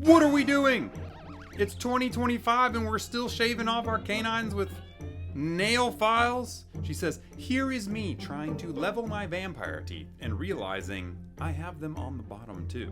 What are we doing? It's 2025 and we're still shaving off our canines with nail files? She says, here is me trying to level my vampire teeth and realizing I have them on the bottom too.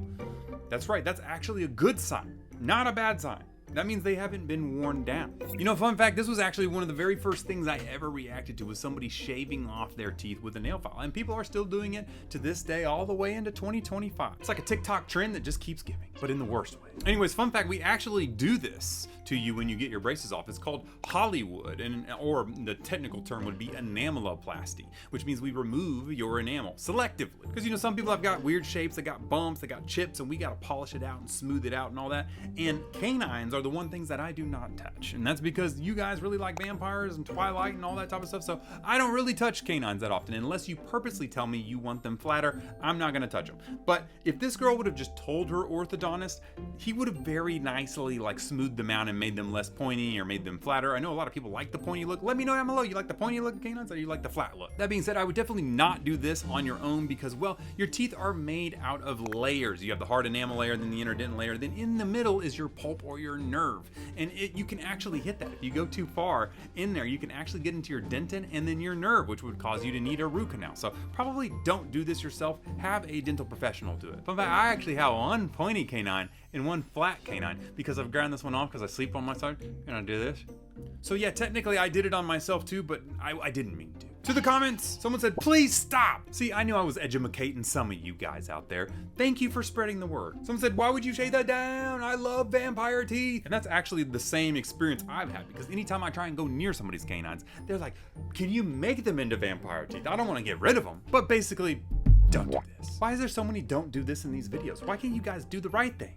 That's right, that's actually a good sign, not a bad sign. That means they haven't been worn down. You know, fun fact, this was actually one of the very first things I ever reacted to, was somebody shaving off their teeth with a nail file. And people are still doing it to this day, all the way into 2025. It's like a TikTok trend that just keeps giving, but in the worst way. Anyways, fun fact, we actually do this to you when you get your braces off. It's called Hollywood, or the technical term would be enameloplasty, which means we remove your enamel selectively. Because you know, some people have got weird shapes, they got bumps, they got chips, and we gotta polish it out and smooth it out and all that. And canines are the one things that I do not touch. And that's because you guys really like vampires and Twilight and all that type of stuff. So I don't really touch canines that often. Unless you purposely tell me you want them flatter, I'm not gonna touch them. But if this girl would have just told her orthodontist, he would have very nicely like smoothed them out and made them less pointy or made them flatter. I know a lot of people like the pointy look. Let me know down below, you like the pointy look canines or you like the flat look? That being said, I would definitely not do this on your own because, well, your teeth are made out of layers. You have the hard enamel layer, then the interdental layer, then in the middle is your pulp or your nerve. And you can actually hit that. If you go too far in there, you can actually get into your dentin and then your nerve, which would cause you to need a root canal. So probably don't do this yourself. Have a dental professional do it. Fun fact, I actually have one pointy canine and one flat canine because I've ground this one off because I sleep on my side and I do this. So yeah, technically I did it on myself too, but I didn't mean to. To the comments, someone said, please stop. See, I knew I was educating some of you guys out there. Thank you for spreading the word. Someone said, why would you shave that down? I love vampire teeth. And that's actually the same experience I've had because anytime I try and go near somebody's canines, they're like, can you make them into vampire teeth? I don't want to get rid of them. But basically, don't do this. Why is there so many don't do this in these videos? Why can't you guys do the right thing?